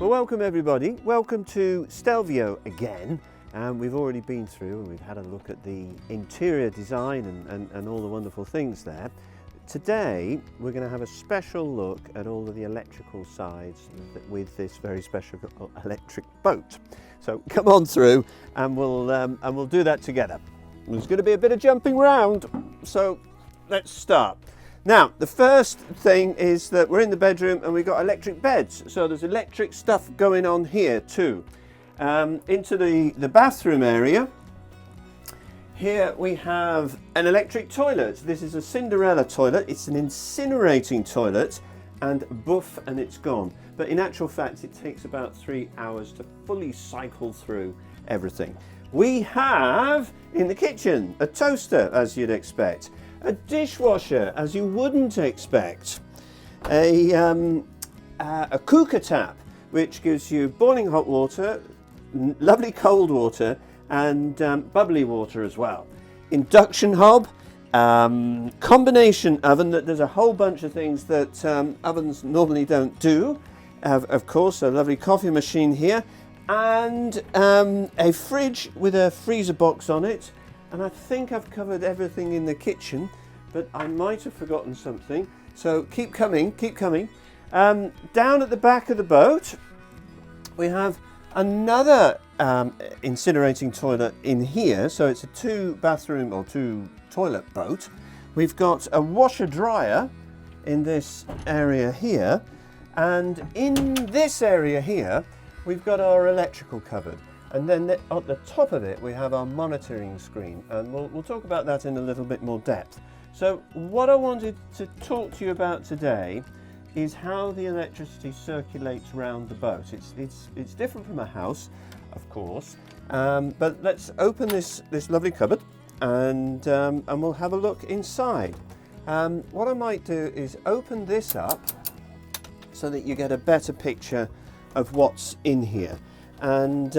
Well, welcome everybody. Welcome to Stelvio again. We've already been through and we've had a look at the interior design and all the wonderful things there. Today we're going to have a special look at all of the electrical sides with this very special electric boat. So come on through and we'll do that together. There's going to be a bit of jumping around, so let's start. Now, the first thing is that we're in the bedroom and we've got electric beds. So there's electric stuff going on here too. Into the bathroom area. Here we have an electric toilet. This is a Cinderella toilet. It's an incinerating toilet and boof and it's gone. But in actual fact, it takes about 3 hours to fully cycle through everything. We have in the kitchen a toaster, as you'd expect. A dishwasher, as you wouldn't expect, a cooker tap, which gives you boiling hot water, lovely cold water, and bubbly water as well. Induction hob, combination oven. That there's a whole bunch of things that ovens normally don't do. Of course, a lovely coffee machine here, and a fridge with a freezer box on it. And I think I've covered everything in the kitchen, but I might have forgotten something. So keep coming, keep coming. Down at the back of the boat, we have another incinerating toilet in here. So it's a 2-bathroom or 2-toilet boat. We've got a washer dryer in this area here. And in this area here, we've got our electrical cupboard. And then at the top of it, we have our monitoring screen, and we'll talk about that in a little bit more depth. So what I wanted to talk to you about today is how the electricity circulates around the boat. It's different from a house, of course, but let's open this lovely cupboard and we'll have a look inside. What I might do is open this up so that you get a better picture of what's in here. And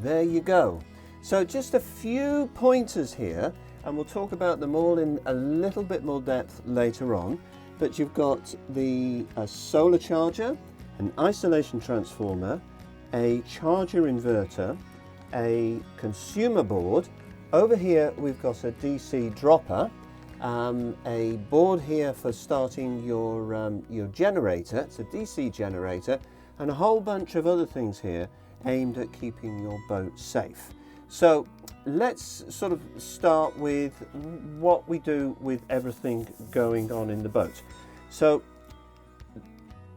there you go. So just a few pointers here, and we'll talk about them all in a little bit more depth later on. But you've got a solar charger, an isolation transformer, a charger inverter, a consumer board. Over here we've got a DC dropper, a board here for starting your generator. It's a DC generator. And a whole bunch of other things here aimed at keeping your boat safe. So let's sort of start with what we do with everything going on in the boat. So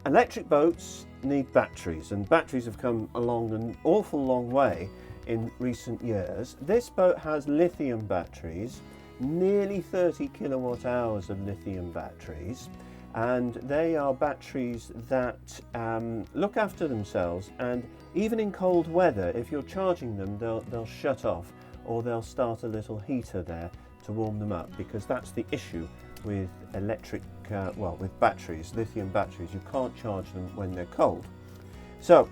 electric boats need batteries, and batteries have come along an awful long way in recent years. This boat has lithium batteries, nearly 30 kilowatt hours of lithium batteries. And they are batteries that look after themselves, and even in cold weather, if you're charging them, they'll shut off, or they'll start a little heater there to warm them up, because that's the issue with electric, with batteries, lithium batteries. You can't charge them when they're cold. So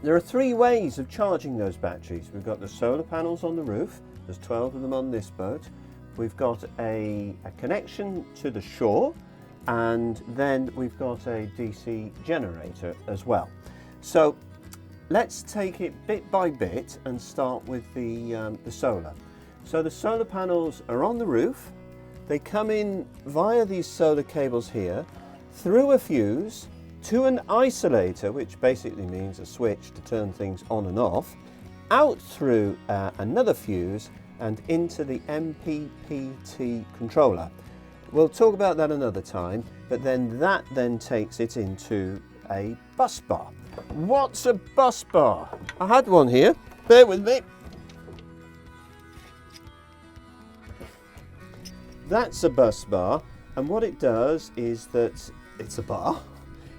there are 3 ways of charging those batteries. We've got the solar panels on the roof. There's 12 of them on this boat. We've got a connection to the shore. And then we've got a DC generator as well. So let's take it bit by bit and start with the solar. So the solar panels are on the roof. They come in via these solar cables here, through a fuse, to an isolator, which basically means a switch to turn things on and off, out through another fuse and into the MPPT controller. We'll talk about that another time, but then that takes it into a bus bar. What's a bus bar? I had one here, bear with me. That's a bus bar, and what it does is that it's a bar,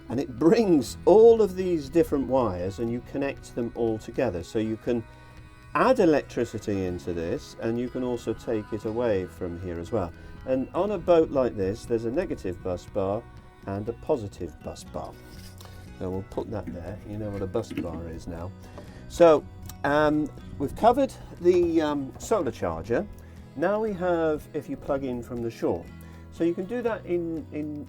and it brings all of these different wires and you connect them all together. So you can add electricity into this, and you can also take it away from here as well. And on a boat like this, there's a negative bus bar and a positive bus bar. So we'll put that there. You know what a bus bar is now. So we've covered the solar charger. Now we have if you plug in from the shore. So you can do that in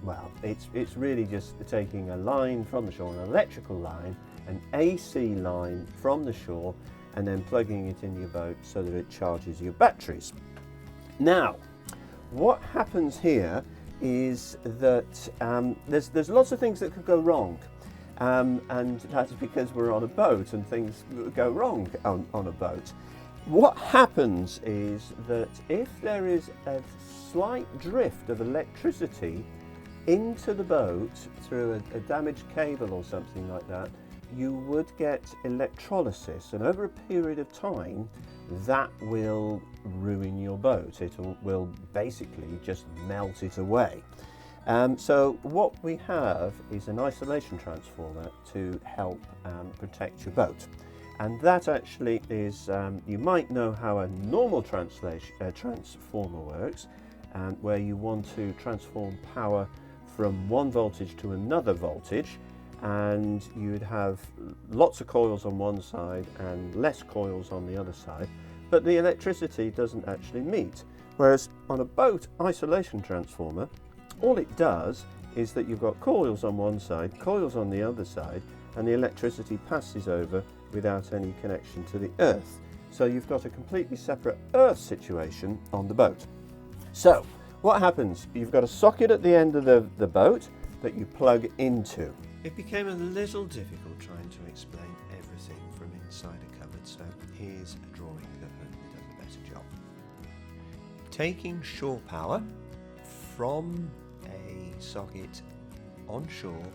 Well, it's really just taking a line from the shore, an electrical line, an AC line from the shore, and then plugging it in your boat so that it charges your batteries. Now, what happens here is that there's lots of things that could go wrong, and that's because we're on a boat and things go wrong on a boat. What happens is that if there is a slight drift of electricity into the boat through a damaged cable or something like that, you would get electrolysis, and over a period of time that will ruin your boat. It will basically just melt it away. So what we have is an isolation transformer to help protect your boat. And that actually is, you might know how a normal transformer works, where you want to transform power from one voltage to another voltage, and you'd have lots of coils on one side and less coils on the other side, but the electricity doesn't actually meet. Whereas on a boat isolation transformer, all it does is that you've got coils on one side, coils on the other side, and the electricity passes over without any connection to the earth. So you've got a completely separate earth situation on the boat. So what happens? You've got a socket at the end of the boat that you plug into. It became a little difficult trying to explain everything from inside a cupboard, so here's a drawing that hopefully does a better job. Taking shore power from a socket on shore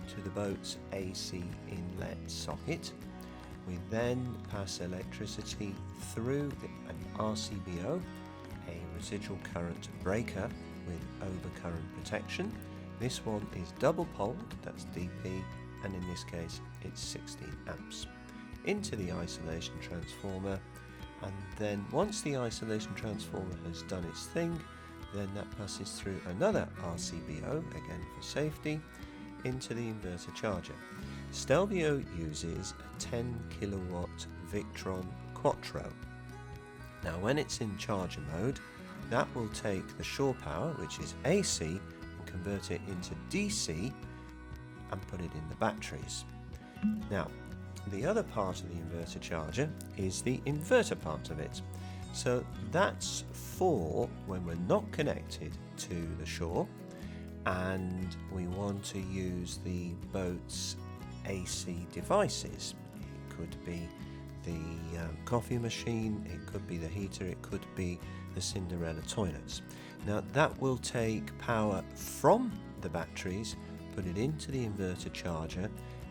to the boat's AC inlet socket, we then pass electricity through an RCBO, a residual current breaker with overcurrent protection. This one is double poled, that's DP, and in this case it's 16 amps. Into the isolation transformer, and then once the isolation transformer has done its thing, then that passes through another RCBO, again for safety, into the inverter charger. Stelvio uses a 10 kilowatt Victron Quattro. Now when it's in charger mode, that will take the shore power, which is AC, and convert it into DC and put it in the batteries. Now the other part of the inverter charger is the inverter part of it. So that's for when we're not connected to the shore and we want to use the boat's AC devices. It could be the coffee machine, it could be the heater, it could be the Cinderella toilets. Now that will take power from the batteries, put it into the inverter charger,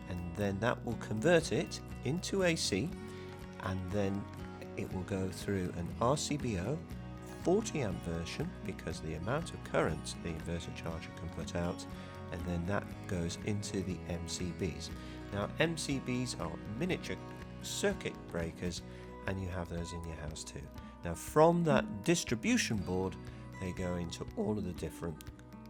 and then that will convert it into AC, and then it will go through an RCBO 40 amp version because the amount of current the inverter charger can put out, and then that goes into the MCBs. Now MCBs are miniature circuit breakers, and you have those in your house too. Now from that distribution board they go into all of the different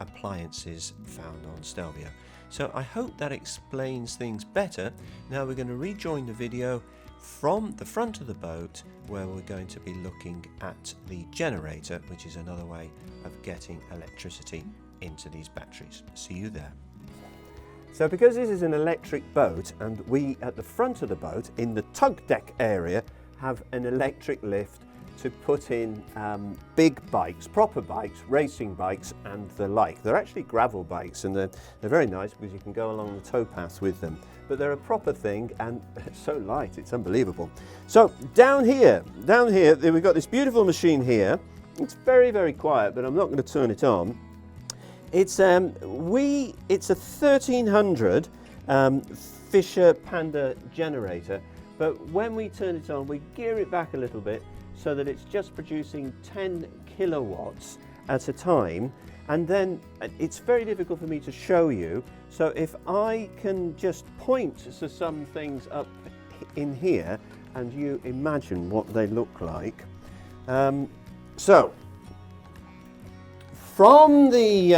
appliances found on Stelvio. So I hope that explains things better. Now we're going to rejoin the video from the front of the boat, where we're going to be looking at the generator, which is another way of getting electricity into these batteries. See you there. So because this is an electric boat, and we at the front of the boat in the tug deck area have an electric lift to put in big bikes, proper bikes, racing bikes and the like. They're actually gravel bikes, and they're very nice because you can go along the towpath with them. But they're a proper thing, and it's so light, it's unbelievable. So down here, we've got this beautiful machine here. It's very, very quiet, but I'm not going to turn it on. It's a 1300 Fisher Panda generator, but when we turn it on, we gear it back a little bit so that it's just producing 10 kilowatts at a time. And then it's very difficult for me to show you. So if I can just point to some things up in here and you imagine what they look like. So from the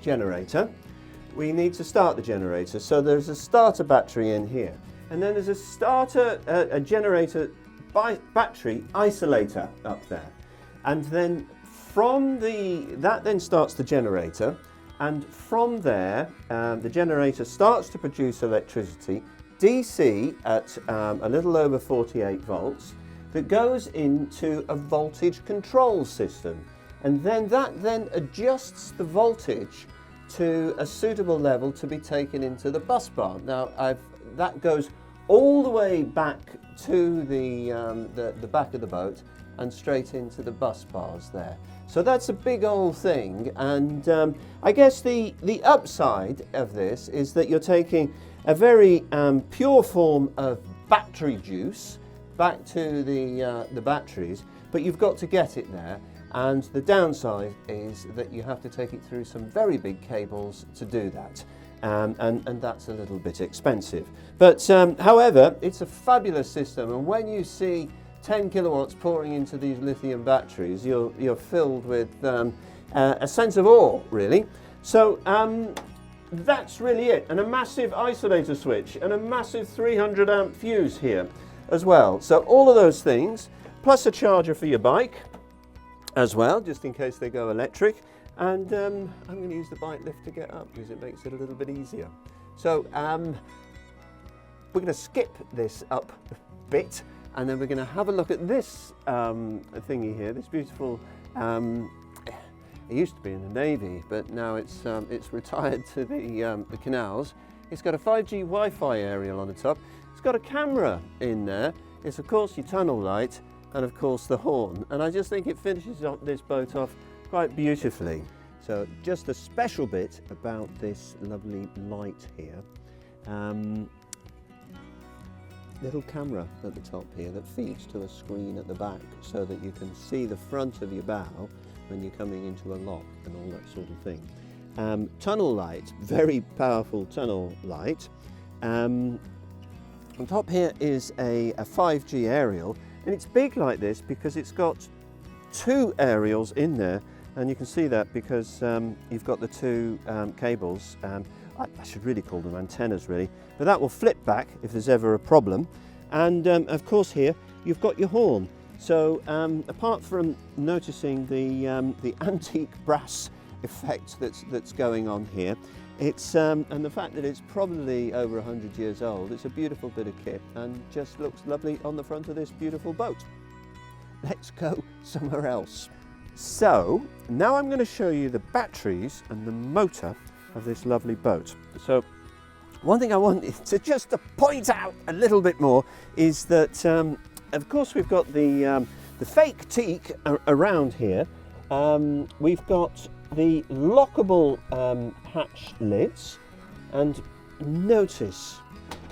generator, we need to start the generator. So there's a starter battery in here. And then there's a generator battery isolator up there. And then that then starts the generator, and from there the generator starts to produce electricity, DC at a little over 48 volts, that goes into a voltage control system, and then that adjusts the voltage to a suitable level to be taken into the bus bar. Now that goes all the way back to the back of the boat and straight into the bus bars there. So that's a big old thing, and I guess the upside of this is that you're taking a very pure form of battery juice back to the batteries, but you've got to get it there, and the downside is that you have to take it through some very big cables to do that. And that's a little bit expensive. But however, it's a fabulous system, and when you see 10 kilowatts pouring into these lithium batteries, you're filled with a sense of awe, really. So that's really it, and a massive isolator switch and a massive 300 amp fuse here as well. So all of those things, plus a charger for your bike as well, just in case they go electric. And I'm going to use the bike lift to get up because it makes it a little bit easier. So we're going to skip this up bit, and then we're going to have a look at this thingy here, this beautiful, it used to be in the Navy, but now it's retired to the canals. It's got a 5G Wi-Fi aerial on the top. It's got a camera in there. It's of course your tunnel light, and of course the horn. And I just think it finishes up this boat off quite beautifully. So just a special bit about this lovely light here. Little camera at the top here that feeds to a screen at the back so that you can see the front of your bow when you're coming into a lock and all that sort of thing. Tunnel light, very powerful tunnel light. On top here is a 5G aerial, and it's big like this because it's got two aerials in there, and you can see that because you've got the two cables. I should really call them antennas really, but that will flip back if there's ever a problem. And of course here you've got your horn. So apart from noticing the antique brass effect that's going on here, it's and the fact that it's probably over 100 years old, it's a beautiful bit of kit and just looks lovely on the front of this beautiful boat. Let's go somewhere else. So now I'm going to show you the batteries and the motor of this lovely boat. So one thing I want to just to point out a little bit more is that of course we've got the fake teak around here. We've got the lockable hatch lids, and notice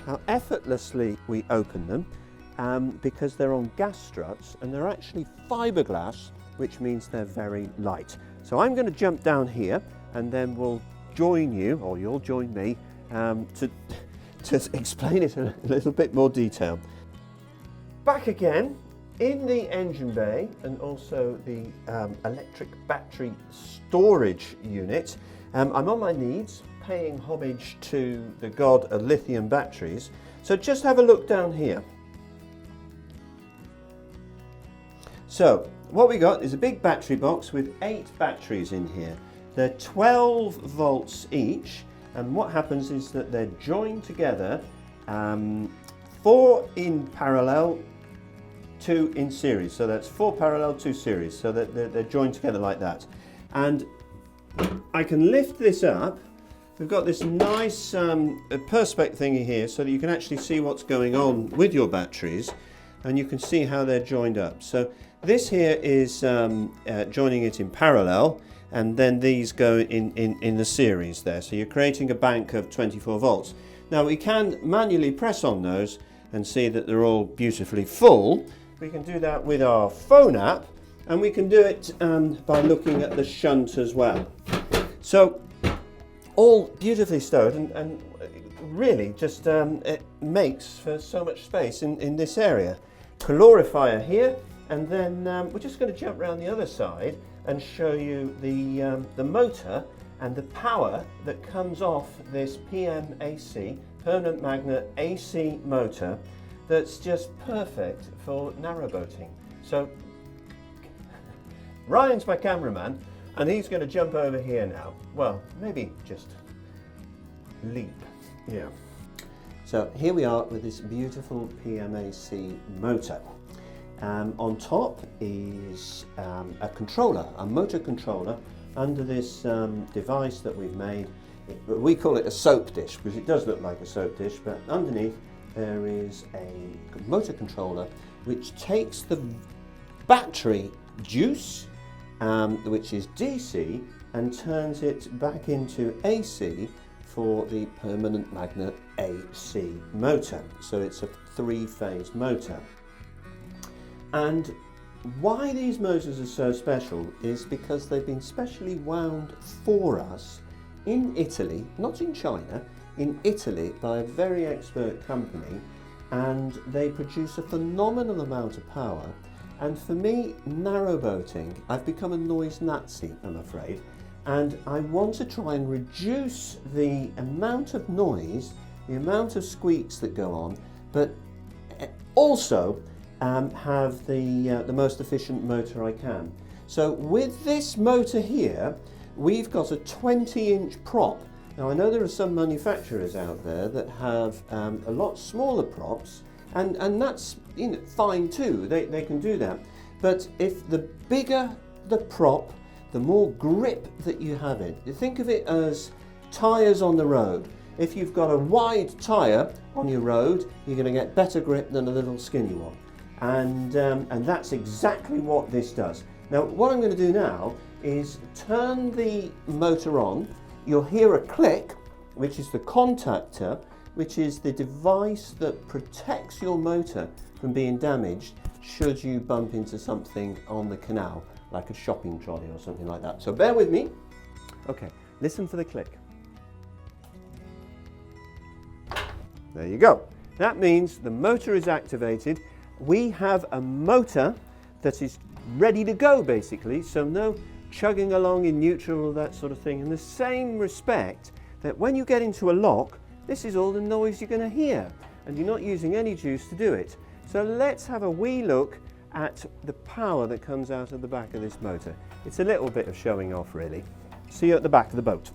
how effortlessly we open them because they're on gas struts and they're actually fiberglass, which means they're very light. So I'm going to jump down here and then we'll join you, or you'll join me, to explain it in a little bit more detail. Back again in the engine bay and also the electric battery storage unit. I'm on my knees paying homage to the god of lithium batteries. So just have a look down here. So what we got is a big battery box with 8 batteries in here. They're 12 volts each, and what happens is that they're joined together, 4 in parallel, 2 in series. So that's 4 parallel, 2 series, so that they're joined together like that. And I can lift this up. We've got this nice perspex thingy here so that you can actually see what's going on with your batteries, and you can see how they're joined up. So this here is joining it in parallel, and then these go in the series there. So you're creating a bank of 24 volts. Now we can manually press on those and see that they're all beautifully full. We can do that with our phone app, and we can do it by looking at the shunt as well. So all beautifully stowed, and really just it makes for so much space in this area. Calorifier here, and then we're just going to jump around the other side and show you the motor and the power that comes off this PMAC, permanent magnet AC motor, that's just perfect for narrowboating. So Ryan's my cameraman, And he's going to jump over here now. Well, maybe just leap. Yeah. So here we are with this beautiful PMAC motor. On top is a controller, a motor controller, under this device that we've made. We call it a soap dish because it does look like a soap dish, but underneath there is a motor controller which takes the battery juice, which is DC, and turns it back into AC for the permanent magnet AC motor. So it's a 3-phase motor. And why these motors are so special is because they've been specially wound for us in Italy, not in China, in Italy by a very expert company, and they produce a phenomenal amount of power. And for me, narrowboating, I've become a noise Nazi, I'm afraid, and I want to try and reduce the amount of noise, the amount of squeaks that go on, but also have the most efficient motor I can. So with this motor here, we've got a 20-inch prop. Now I know there are some manufacturers out there that have a lot smaller props, and that's fine too, they can do that. But if the bigger the prop, the more grip that you have it. You think of it as tyres on the road. If you've got a wide tyre on your road, you're going to get better grip than a little skinny one. And that's exactly what this does. Now what I'm going to do now is turn the motor on. You'll hear a click, which is the contactor, which is the device that protects your motor from being damaged should you bump into something on the canal, like a shopping trolley or something like that. So bear with me. Okay, listen for the click. There you go. That means the motor is activated. We have a motor that is ready to go, basically, so no chugging along in neutral or that sort of thing. In the same respect that when you get into a lock, this is all the noise you're going to hear, and you're not using any juice to do it. So let's have a wee look at the power that comes out of the back of this motor. It's a little bit of showing off, really. See you at the back of the boat.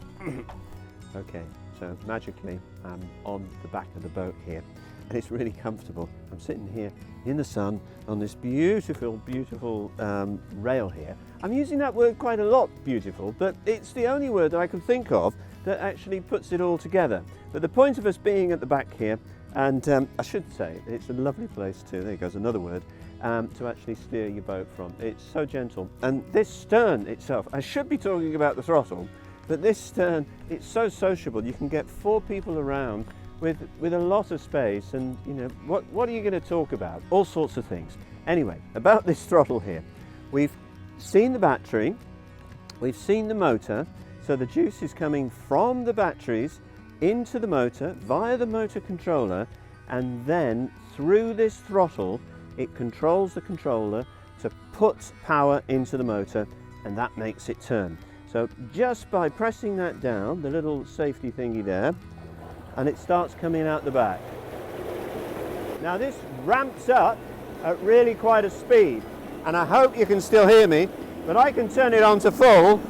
Okay, so magically I'm on the back of the boat here, and it's really comfortable. I'm sitting here in the sun on this beautiful, beautiful rail here. I'm using that word quite a lot, beautiful, but it's the only word that I can think of that actually puts it all together. But the point of us being at the back here, and I should say it's a lovely place to, there goes another word, to actually steer your boat from. It's so gentle. And this stern itself, I should be talking about the throttle, but this stern, it's so sociable. You can get 4 people around with a lot of space, and what are you going to talk about? All sorts of things. Anyway, about this throttle here, we've seen the battery, we've seen the motor, so the juice is coming from the batteries into the motor via the motor controller, and then through this throttle it controls the controller to put power into the motor, and that makes it turn. So just by pressing that down, the little safety thingy there, and it starts coming out the back. Now this ramps up at really quite a speed, and I hope you can still hear me, but I can turn it on to full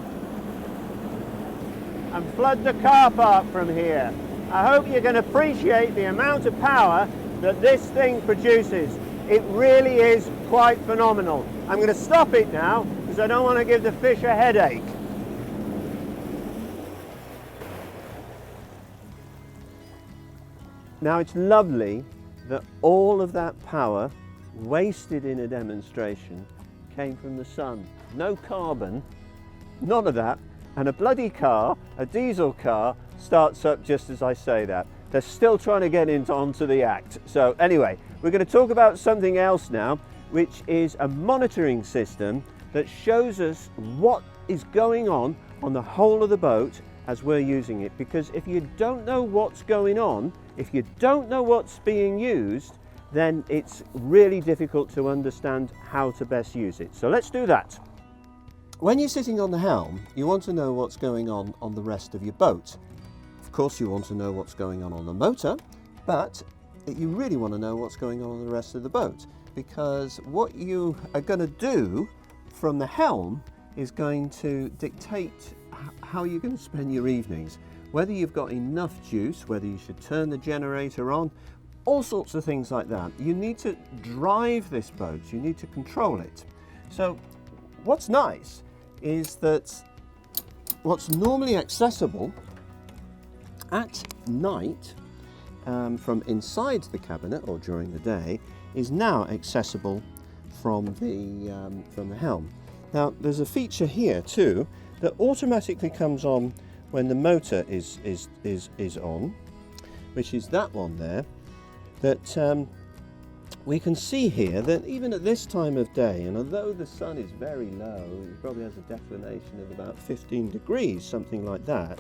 and flood the car park from here. I hope you can appreciate the amount of power that this thing produces. It really is quite phenomenal. I'm going to stop it now because I don't want to give the fish a headache. Now it's lovely that all of that power wasted in a demonstration came from the sun. No carbon, none of that, and a bloody car, a diesel car, starts up just as I say that. They're still trying to get onto the act. So anyway, we're going to talk about something else now, which is a monitoring system that shows us what is going on the whole of the boat as we're using it. Because if you don't know what's going on, if you don't know what's being used, then it's really difficult to understand how to best use it. So let's do that. When you're sitting on the helm, you want to know what's going on the rest of your boat. Of course, you want to know what's going on the motor, but you really want to know what's going on the rest of the boat, because what you are going to do from the helm is going to dictate how you're going to spend your evenings. Whether you've got enough juice, whether you should turn the generator on, all sorts of things like that. You need to drive this boat, you need to control it. So what's nice is that what's normally accessible at night from inside the cabinet or during the day is now accessible from the helm. Now there's a feature here too that automatically comes on when the motor is on, which is that one there, that we can see here that even at this time of day, and although the sun is very low, it probably has a declination of about 15 degrees, something like that,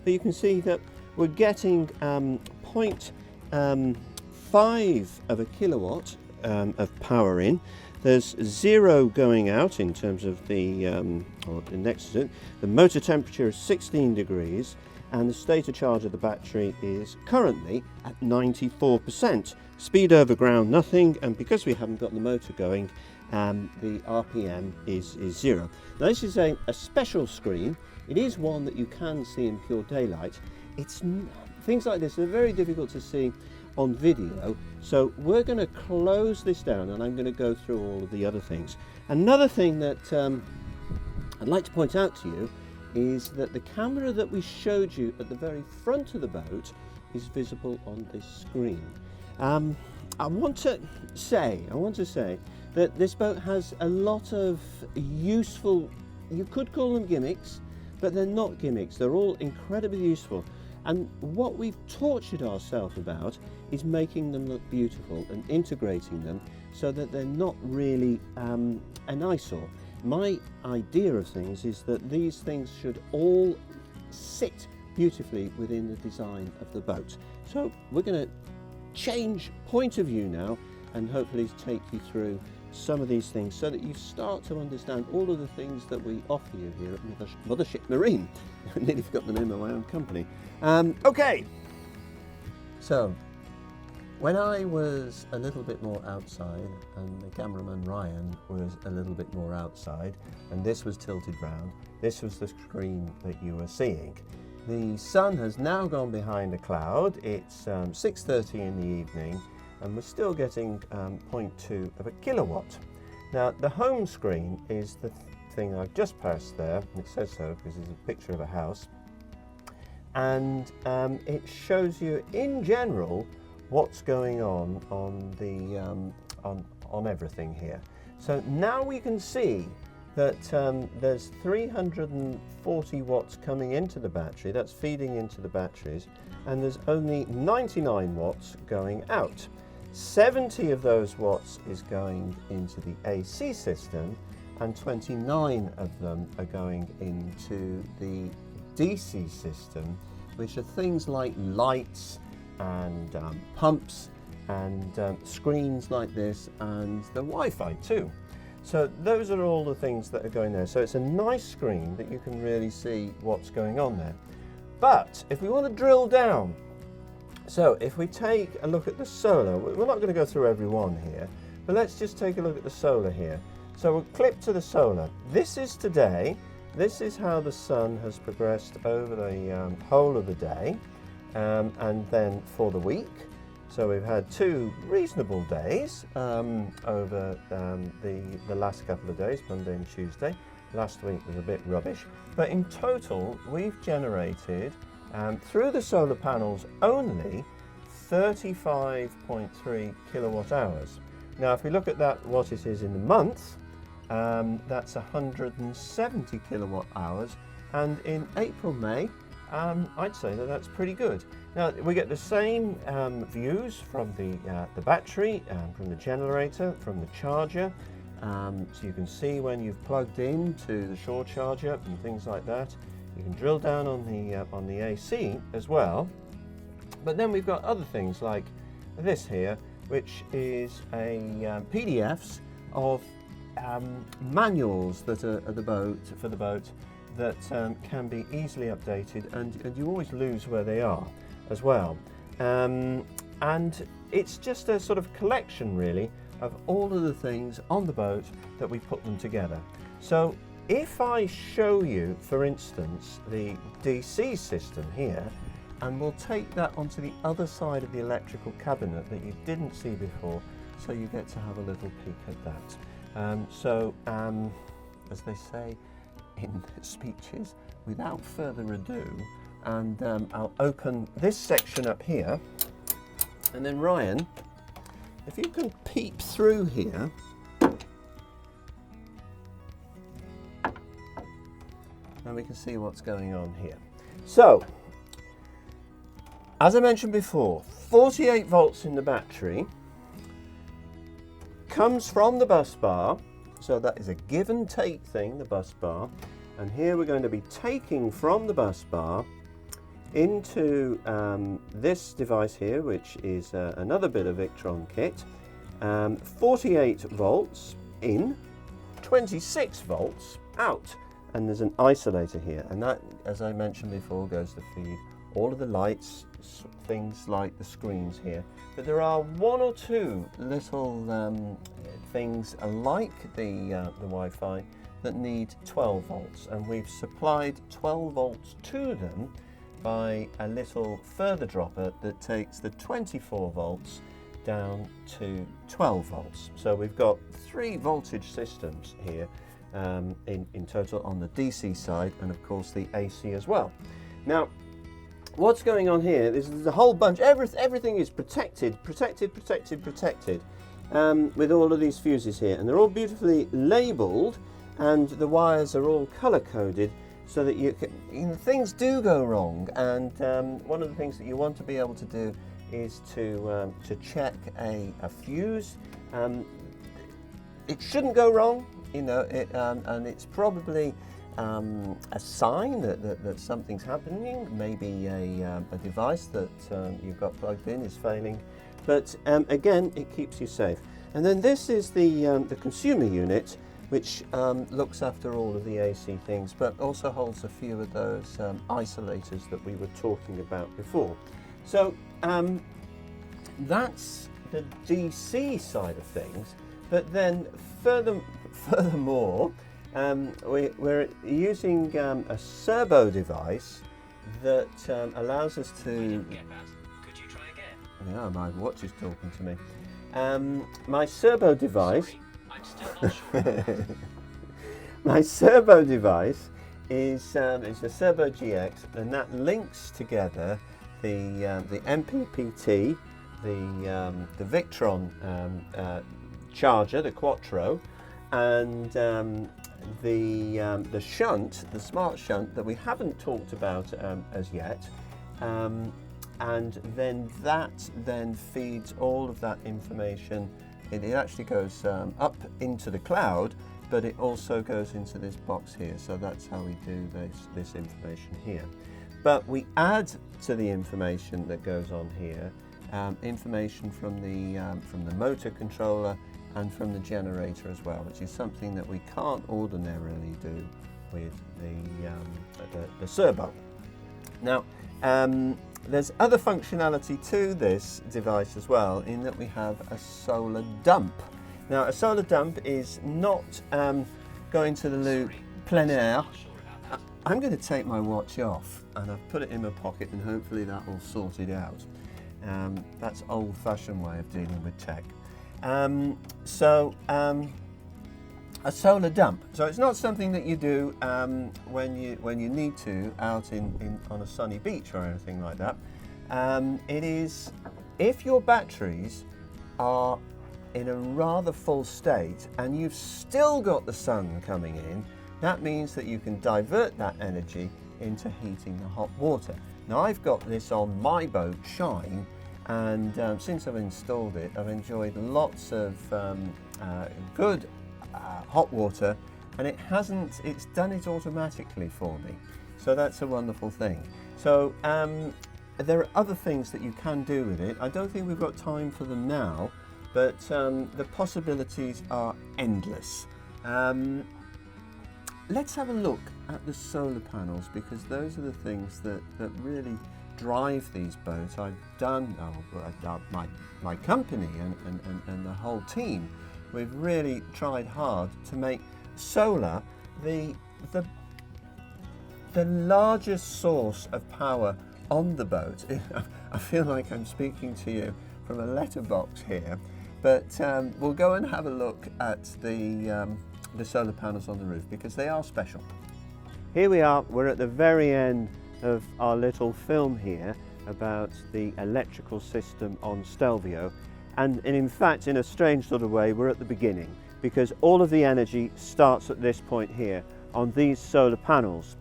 but you can see that we're getting 0.5 of a kilowatt of power in. There's 0 going out in terms of the, or next to it. The motor temperature is 16 degrees and the state of charge of the battery is currently at 94%. Speed over ground, nothing, and because we haven't got the motor going, the RPM is 0. Now this is a special screen. It is one that you can see in pure daylight. Things like this are very difficult to see on video, so we're going to close this down and I'm going to go through all of the other things. Another thing that I'd like to point out to you is that the camera that we showed you at the very front of the boat is visible on this screen. I want to say that this boat has a lot of useful, you could call them gimmicks, but they're not gimmicks, they're all incredibly useful. And what we've tortured ourselves about is making them look beautiful and integrating them so that they're not really an eyesore. My idea of things is that these things should all sit beautifully within the design of the boat. So we're going to change point of view now and hopefully take you through some of these things so that you start to understand all of the things that we offer you here at Mothership Marine. I nearly forgot the name of my own company. Okay, so when I was a little bit more outside and the cameraman Ryan was a little bit more outside and this was tilted round, this was the screen that you were seeing. The sun has now gone behind a cloud. It's 6:30 in the evening and we're still getting 0.2 of a kilowatt. Now the home screen is the thing I've just passed there, and it says so because there's a picture of a house, and it shows you in general what's going on the on everything here. So now we can see that there's 340 watts coming into the battery, that's feeding into the batteries, and there's only 99 watts going out. 70 of those watts is going into the AC system and 29 of them are going into the DC system, which are things like lights and pumps and screens like this and the Wi-Fi too. So those are all the things that are going there. So it's a nice screen that you can really see what's going on there. But if we want to drill down, so if we take a look at the solar, we're not going to go through every one here, but let's just take a look at the solar here. So we'll clip to the solar. This is today. This is how the sun has progressed over the whole of the day and then for the week. So we've had 2 reasonable days over the last couple of days, Monday and Tuesday. Last week was a bit rubbish, but in total we've generated through the solar panels only 35.3 kilowatt hours. Now if we look at that, what it is in the month, that's 170 kilowatt hours, and in April, May, I'd say that that's pretty good. Now we get the same views from the battery, from the generator, from the charger, so you can see when you've plugged in to the shore charger and things like that. You can drill down on the AC as well. But then we've got other things like this here, which is a PDFs of manuals that are for the boat that can be easily updated, and you always lose where they are as well. And it's just a sort of collection really of all of the things on the boat that we put them together. So if I show you, for instance, the DC system here, and we'll take that onto the other side of the electrical cabinet that you didn't see before, so you get to have a little peek at that. As they say in speeches, without further ado, and I'll open this section up here, and then Ryan, if you can peep through here, and we can see what's going on here. So, as I mentioned before, 48 volts in the battery, comes from the bus bar, so that is a give and take thing, the bus bar, and here we're going to be taking from the bus bar into this device here, which is another bit of Victron kit, 48 volts in, 26 volts out, and there's an isolator here, and that, as I mentioned before, goes to feed all of the lights, things like the screens here. But there are one or two little things like the Wi-Fi that need 12 volts, and we've supplied 12 volts to them by a little further dropper that takes the 24 volts down to 12 volts. So we've got 3 voltage systems here in total on the DC side, and of course the AC as well. Now, what's going on here, there's a whole bunch, everything is protected with all of these fuses here, and they're all beautifully labelled, and the wires are all colour-coded so that things do go wrong, and one of the things that you want to be able to do is to check a fuse. It shouldn't go wrong, you know, and it's probably a sign that something's happening. Maybe a device that you've got plugged in is failing, but again, it keeps you safe. And then this is the consumer unit, which looks after all of the AC things, but also holds a few of those isolators that we were talking about before. So that's the DC side of things, but then furthermore, we're using a servo device that allows us to... Could you try again? Yeah, my watch is talking to me. My servo device... Sorry, I'm still not sure. My servo device is a Servo GX, and that links together the MPPT, the Victron charger, the Quattro, and the shunt, the smart shunt that we haven't talked about as yet, and then that feeds all of that information. It actually goes up into the cloud, but it also goes into this box here. So that's how we do this information here. But we add to the information that goes on here information from the motor controller and from the generator as well, which is something that we can't ordinarily do with the servo. Now, there's other functionality to this device as well, in that we have a solar dump. Now, a solar dump is not going to the loo plein air. I'm going to take my watch off, and I've put it in my pocket, and hopefully that will sort it out. That's old-fashioned way of dealing with tech. A solar dump. So it's not something that you do when you need to out on a sunny beach or anything like that. It is if your batteries are in a rather full state and you've still got the sun coming in, that means that you can divert that energy into heating the hot water. Now, I've got this on my boat, Shine, and since I've installed it, I've enjoyed lots of good hot water, and it's done it automatically for me. So that's a wonderful thing. So there are other things that you can do with it. I don't think we've got time for them now, but the possibilities are endless. Let's have a look at the solar panels, because those are the things that really drive these boats. My company and the whole team, we've really tried hard to make solar the largest source of power on the boat. I feel like I'm speaking to you from a letterbox here, but we'll go and have a look at the solar panels on the roof because they are special. Here we are, we're at the very end of our little film here about the electrical system on Stelvio, and in fact, in a strange sort of way, we're at the beginning because all of the energy starts at this point here on these solar panels.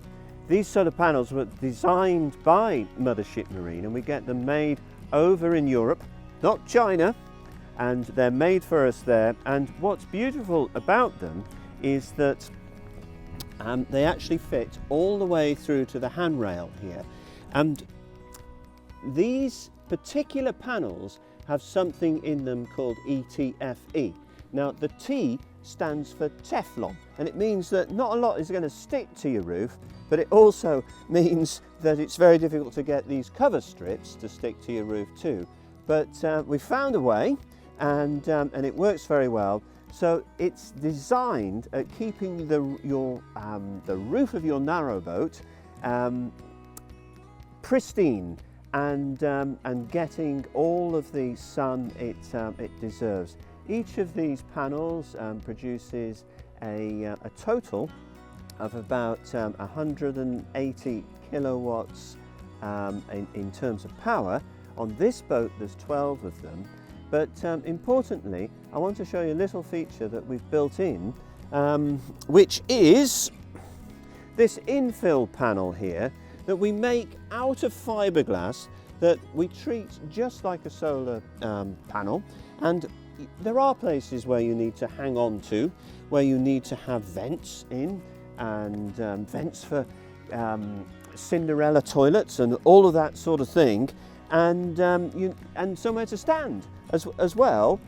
These solar panels were designed by Mothership Marine, and we get them made over in Europe, not China, and they're made for us there. And what's beautiful about them is that they actually fit all the way through to the handrail here. And these particular panels have something in them called ETFE. Now the T stands for Teflon, and it means that not a lot is going to stick to your roof, but it also means that it's very difficult to get these cover strips to stick to your roof too. But we found a way, and it works very well. So it's designed at keeping the roof of your narrowboat pristine and getting all of the sun it deserves. Each of these panels produces a total of about 180 kilowatts in terms of power. On this boat there's 12 of them. But importantly, I want to show you a little feature that we've built in, which is this infill panel here that we make out of fiberglass that we treat just like a solar panel. And there are places where you need to hang on to, where you need to have vents in, and vents for Cinderella toilets and all of that sort of thing, and somewhere to stand as well,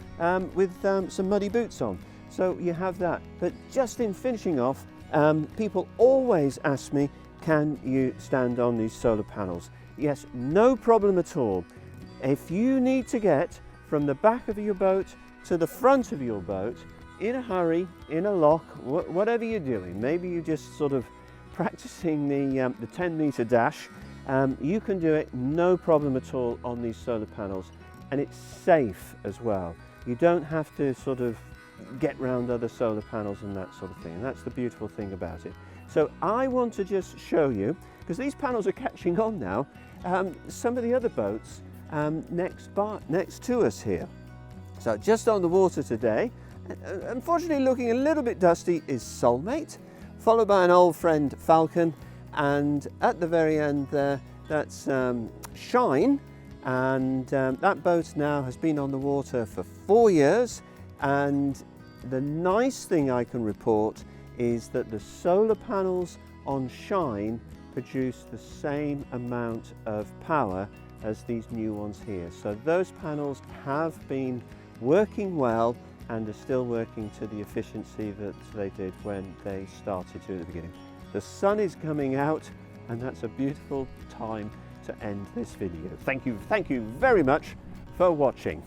with some muddy boots on. So you have that. But just in finishing off, people always ask me, can you stand on these solar panels? Yes, no problem at all. If you need to get from the back of your boat to the front of your boat in a hurry, in a lock, whatever you're doing, maybe you're just sort of practicing the 10-meter dash, you can do it no problem at all on these solar panels. And it's safe as well. You don't have to sort of get round other solar panels and that sort of thing. And that's the beautiful thing about it. So I want to just show you, because these panels are catching on now, some of the other boats next to us here. So just on the water today, unfortunately looking a little bit dusty, is Soulmate, followed by an old friend, Falcon, and at the very end there, that's Shine. And that boat now has been on the water for 4 years, and the nice thing I can report is that the solar panels on Shine produce the same amount of power as these new ones here. So those panels have been working well and are still working to the efficiency that they did when they started to at the beginning. The sun is coming out, and that's a beautiful time to end this video. Thank you very much for watching.